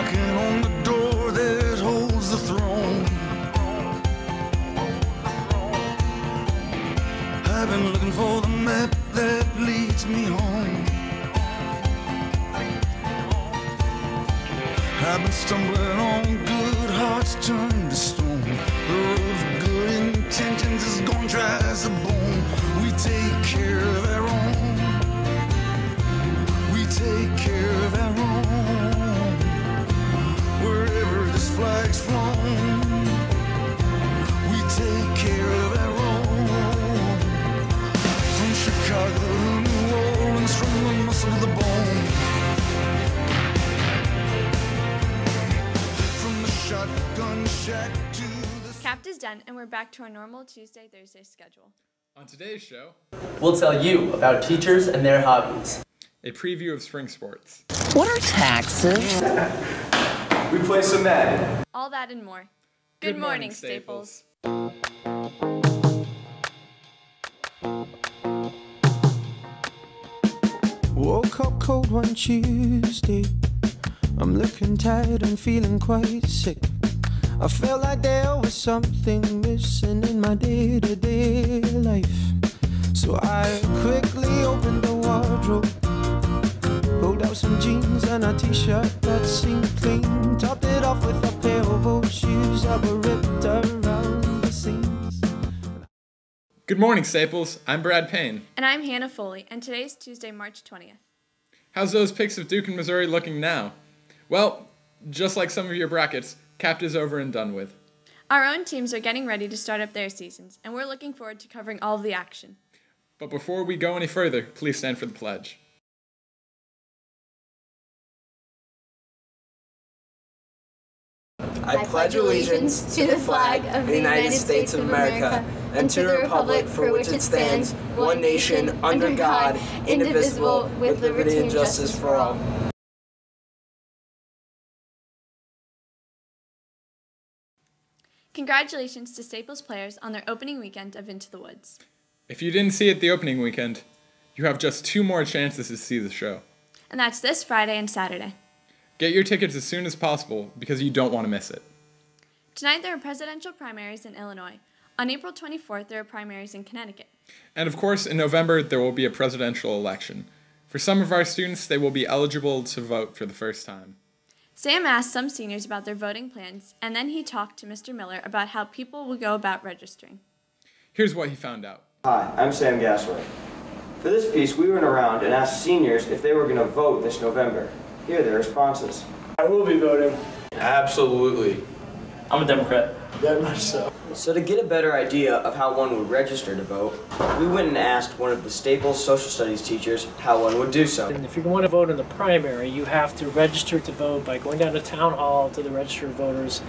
knocking on the door that holds the throne. I've been looking for the map that leads me home. I've been stumbling on good hearts turned to stone. The road of good intentions is gone dry as a bone. We take care of our own. We take care of our own. Wherever this flag's flown, we take care of our own. From Chicago to New Orleans, from the muscle to the bone. From the shotgun shack to the... Capt is done, and we're back to our normal Tuesday-Thursday schedule. On today's show, we'll tell you about teachers and their hobbies. A preview of spring sports. What are taxes? We play some Madden. All that and more. Good morning, Staples. Woke up cold one Tuesday. I'm looking tired and feeling quite sick. I felt like there was something missing in my day-to-day life. So I quickly opened the wardrobe, pulled out some jeans and a t-shirt that seemed clean, topped it off with a pair of old shoes that were ripped around the seams. Good morning, Staples. I'm Brad Payne. And I'm Hannah Foley, and today's Tuesday, March 20th. How's those picks of Duke and Missouri looking now? Well, just like some of your brackets, Capt is over and done with. Our own teams are getting ready to start up their seasons, and we're looking forward to covering all of the action. But before we go any further, please stand for the pledge. I pledge allegiance to the flag of the United States of America and to the republic for which it stands, one nation, under God, indivisible, with liberty and justice for all. Congratulations to Staples players on their opening weekend of Into the Woods. If you didn't see it the opening weekend, you have just 2 more chances to see the show. And that's this Friday and Saturday. Get your tickets as soon as possible because you don't want to miss it. Tonight there are presidential primaries in Illinois. On April 24th, there are primaries in Connecticut. And of course, in November, there will be a presidential election. For some of our students, they will be eligible to vote for the first time. Sam asked some seniors about their voting plans, and then he talked to Mr. Miller about how people will go about registering. Here's what he found out. Hi, I'm Sam Gasway. For this piece, we went around and asked seniors if they were going to vote this November. Here are their responses. I will be voting. Absolutely. I'm a Democrat. Very much so. So to get a better idea of how one would register to vote, we went and asked one of the Staples social studies teachers how one would do so. And if you want to vote in the primary, you have to register to vote by going down to town hall to the registered voters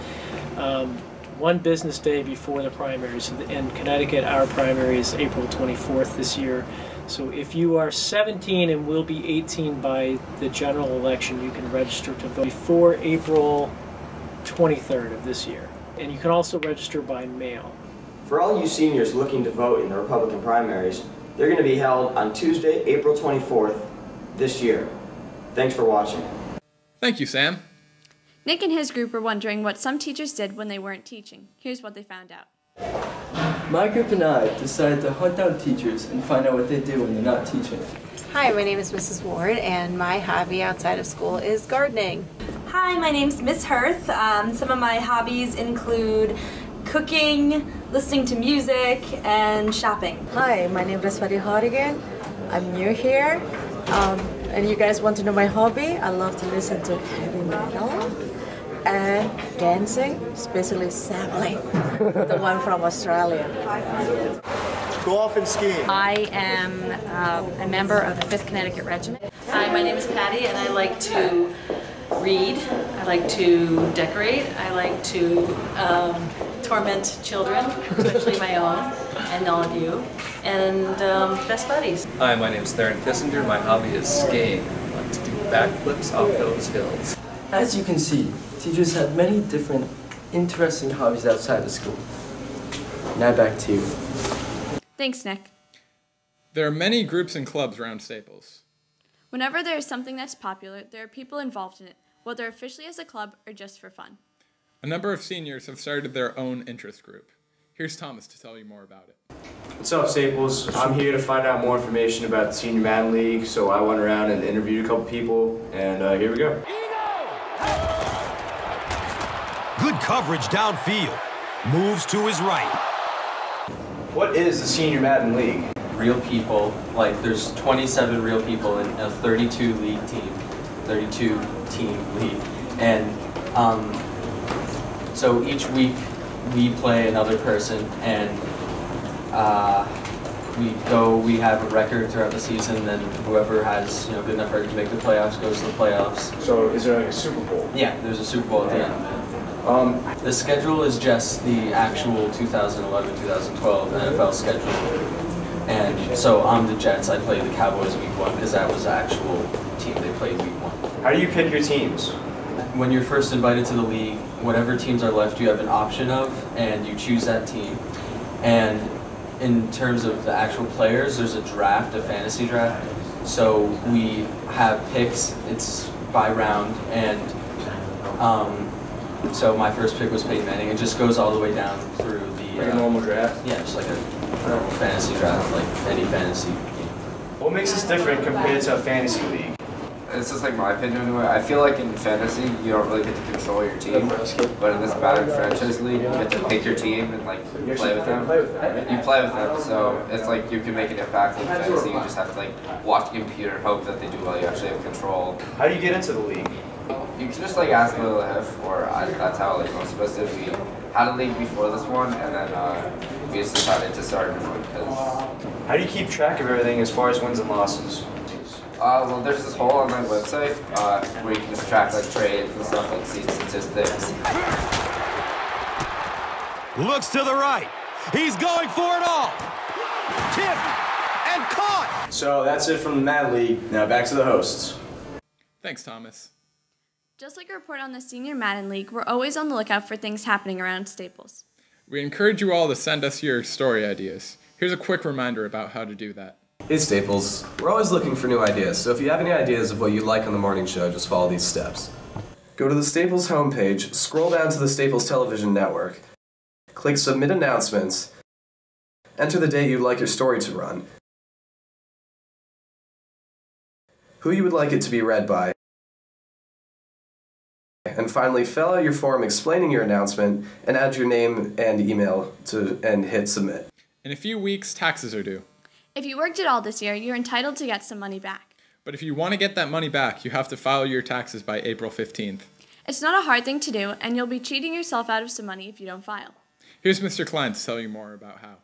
one business day before the primaries. In Connecticut, our primary is April 24th this year. So if you are 17 and will be 18 by the general election, you can register to vote before April 23rd of this year. And you can also register by mail. For all you seniors looking to vote in the Republican primaries, they're going to be held on Tuesday, April 24th this year. Thanks for watching. Thank you, Sam. Nick and his group were wondering what some teachers did when they weren't teaching. Here's what they found out. My group and I decided to hunt down teachers and find out what they do when they're not teaching. Hi, my name is Mrs. Ward, and my hobby outside of school is gardening. Hi, my name's Miss Hirth. Some of my hobbies include cooking, listening to music, and shopping. Hi, my name is Raswati Hardigan. I'm new here, and you guys want to know my hobby? I love to listen to heavy metal and dancing, especially sailing, the one from Australia. Go off and ski. I am a member of the 5th Connecticut Regiment. Hi, my name is Patty, and I like to read. I like to decorate. I like to torment children, especially my own, and all of you, and best buddies. Hi, my name is Theron Kissinger. My hobby is skiing. I like to do backflips off those hills. As you can see, teachers have many different interesting hobbies outside of school. Now back to you. Thanks, Nick. There are many groups and clubs around Staples. Whenever there is something that's popular, there are people involved in it, whether officially as a club or just for fun. A number of seniors have started their own interest group. Here's Thomas to tell you more about it. What's up, Staples? I'm here to find out more information about the Senior Madden League, so I went around and interviewed a couple people, and here we go. Good coverage downfield. Moves to his right. What is the Senior Madden League? Real people, like there's 27 real people in a 32 league team, 32 team league. And so each week we play another person, and we have a record throughout the season, then whoever has good enough record to make the playoffs goes to the playoffs. So is there like a Super Bowl? Yeah, there's a Super Bowl at the end. The schedule is just the actual 2011-2012 NFL schedule. And so I'm the Jets. I played the Cowboys week 1 because that was the actual team they played week 1. How do you pick your teams? When you're first invited to the league, whatever teams are left, you have an option of, and you choose that team. And in terms of the actual players, there's a draft, a fantasy draft. So we have picks. It's by round, and so my first pick was Peyton Manning. It just goes all the way down through the... Like a normal draft? Yeah, just like a normal fantasy draft, like any fantasy game. What makes this different compared to a fantasy league? It's just like my opinion anyway. I feel like in fantasy, you don't really get to control your team. But in this Madden franchise league, you get to pick your team and like play with them. You play with them, so it's like you can make an impact in fantasy. You just have to like watch the computer and hope that they do well. You actually have control. How do you get into the league? You can just like ask Lil Hif, or that's how like most of us did. We had a league before this one, and then we just decided to start a new one. How do you keep track of everything as far as wins and losses? Well, there's this whole online website where you can just track like trades and stuff, like see statistics. Looks to the right. He's going for it all. Tipped and caught. So that's it from the Madden League. Now back to the hosts. Thanks, Thomas. Just like a report on the Senior Madden League, we're always on the lookout for things happening around Staples. We encourage you all to send us your story ideas. Here's a quick reminder about how to do that. Hey Staples, we're always looking for new ideas, so if you have any ideas of what you'd like on the morning show, just follow these steps. Go to the Staples homepage, scroll down to the Staples Television Network, click Submit Announcements, enter the date you'd like your story to run, who you would like it to be read by, and finally fill out your form explaining your announcement and add your name and email and hit Submit. In a few weeks, taxes are due. If you worked at all this year, you're entitled to get some money back. But if you want to get that money back, you have to file your taxes by April 15th. It's not a hard thing to do, and you'll be cheating yourself out of some money if you don't file. Here's Mr. Klein to tell you more about how.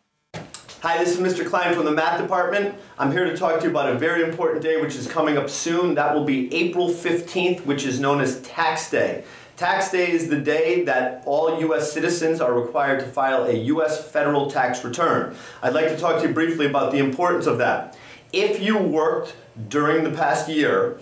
Hi, this is Mr. Klein from the Math Department. I'm here to talk to you about a very important day which is coming up soon. That will be April 15th, which is known as Tax Day. Tax Day is the day that all U.S. citizens are required to file a U.S. federal tax return. I'd like to talk to you briefly about the importance of that. If you worked during the past year,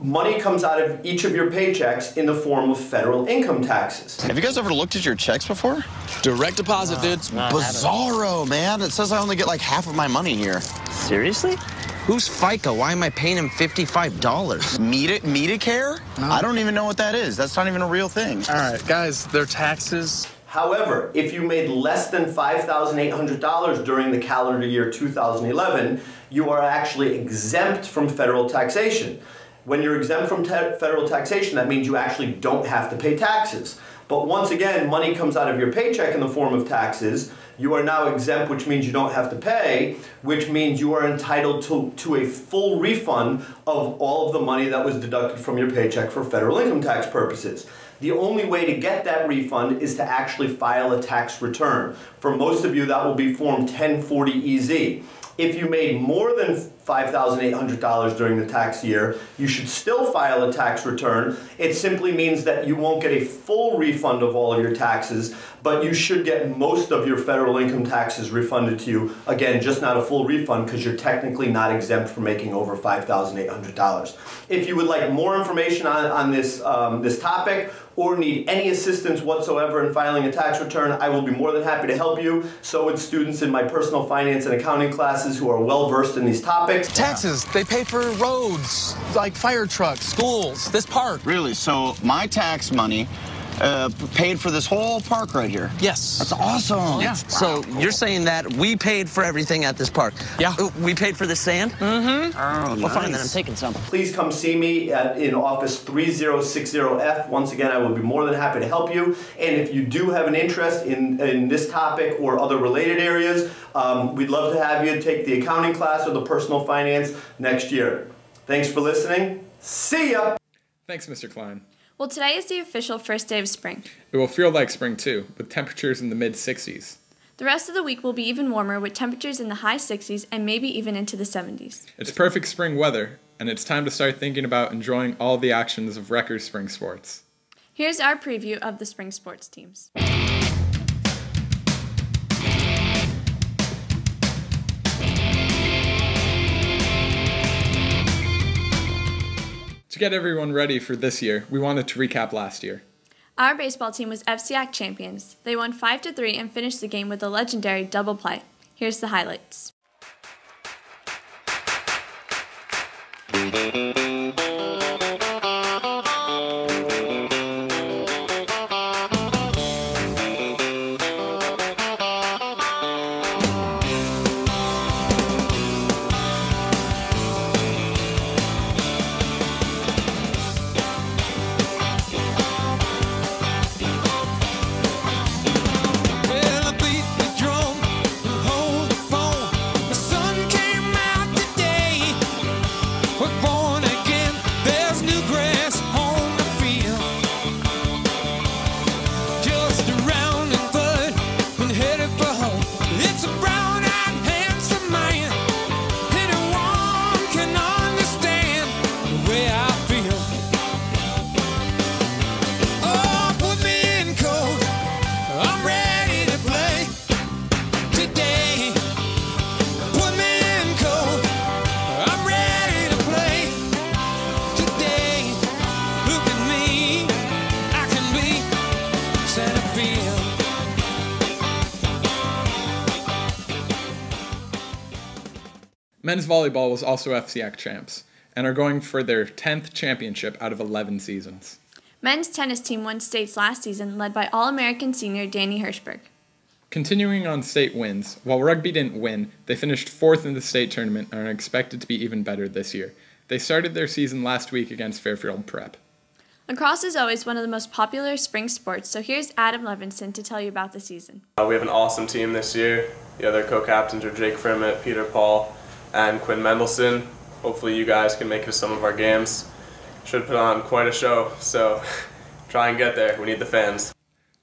money comes out of each of your paychecks in the form of federal income taxes. Have you guys ever looked at your checks before? Direct deposit, dude. Bizarro, man. It says I only get like half of my money here. Seriously? Who's FICA? Why am I paying him $55? Medicare? No. I don't even know what that is. That's not even a real thing. All right, guys, their taxes. However, if you made less than $5,800 during the calendar year 2011, you are actually exempt from federal taxation. When you're exempt from federal taxation, that means you actually don't have to pay taxes. But once again, money comes out of your paycheck in the form of taxes. You are now exempt, which means you don't have to pay, which means you are entitled to a full refund of all of the money that was deducted from your paycheck for federal income tax purposes. The only way to get that refund is to actually file a tax return. For most of you, that will be Form 1040EZ. If you made more than $5,800 during the tax year, you should still file a tax return. It simply means that you won't get a full refund of all of your taxes, but you should get most of your federal income taxes refunded to you. Again, just not a full refund because you're technically not exempt from making over $5,800. If you would like more information on this topic or need any assistance whatsoever in filing a tax return, I will be more than happy to help you. So would students in my personal finance and accounting classes who are well versed in these topics. topics. Taxes, they pay for roads, like fire trucks, schools, this park. Really? So my tax money paid for this whole park right here? Yes. That's awesome. Yeah. So you're saying that we paid for everything at this park? Yeah. We paid for the sand? Mm-hmm. Oh, Well, fine, then I'm taking some. Please come see me in office 3060F. Once again, I will be more than happy to help you. And if you do have an interest in this topic or other related areas, we'd love to have you take the accounting class or the personal finance next year. Thanks for listening. See ya! Thanks, Mr. Klein. Well, today is the official first day of spring. It will feel like spring too, with temperatures in the mid-60s. The rest of the week will be even warmer with temperatures in the high 60s and maybe even into the 70s. It's perfect spring weather, and it's time to start thinking about enjoying all the actions of Wrecker's spring sports. Here's our preview of the spring sports teams. To get everyone ready for this year, we wanted to recap last year. Our baseball team was FCAC champions. They won 5-3 and finished the game with a legendary double play. Here's the highlights. Men's volleyball was also FCAC champs, and are going for their 10th championship out of 11 seasons. Men's tennis team won states last season, led by All-American senior Danny Hirschberg. Continuing on state wins, while rugby didn't win, they finished 4th in the state tournament and are expected to be even better this year. They started their season last week against Fairfield Prep. Lacrosse is always one of the most popular spring sports, so here's Adam Levinson to tell you about the season. We have an awesome team this year. The other co-captains are Jake Frimmett, Peter Paul, and Quinn Mendelson. Hopefully you guys can make it to some of our games. Should put on quite a show, so try and get there. We need the fans.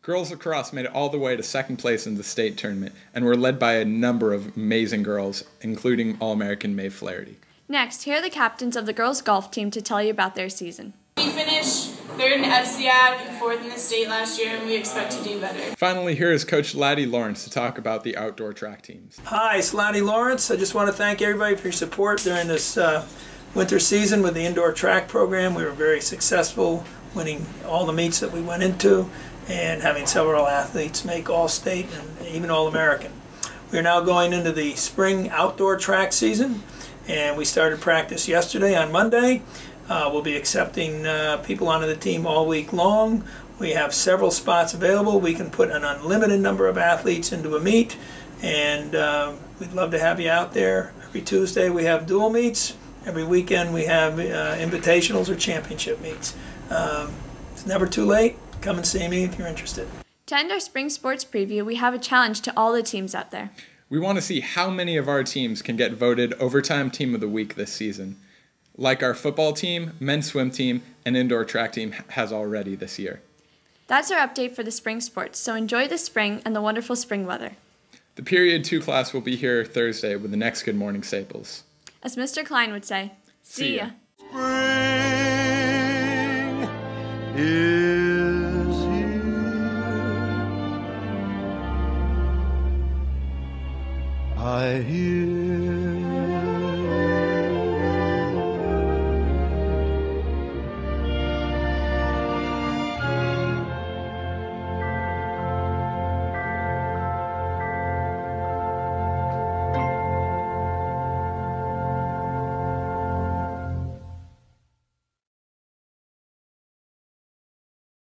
Girls lacrosse made it all the way to second place in the state tournament and were led by a number of amazing girls, including All-American Mae Flaherty. Next, here are the captains of the girls golf team to tell you about their season. We finished 3rd in FCAC and 4th in the state last year, and we expect to do better. Finally, here is Coach Laddie Lawrence to talk about the outdoor track teams. Hi, it's Laddie Lawrence. I just want to thank everybody for your support during this winter season with the indoor track program. We were very successful, winning all the meets that we went into and having several athletes make All-State and even All-American. We are now going into the spring outdoor track season, and we started practice yesterday on Monday. We'll be accepting people onto the team all week long. We have several spots available. We can put an unlimited number of athletes into a meet, and we'd love to have you out there. Every Tuesday we have dual meets. Every weekend we have invitationals or championship meets. It's never too late. Come and see me if you're interested. To end our spring sports preview, we have a challenge to all the teams out there. We want to see how many of our teams can get voted Overtime Team of the Week this season, like our football team, men's swim team, and indoor track team has already this year. That's our update for the spring sports, so enjoy the spring and the wonderful spring weather. The Period 2 class will be here Thursday with the next Good Morning Staples. As Mr. Klein would say, see ya. Spring is here. I hear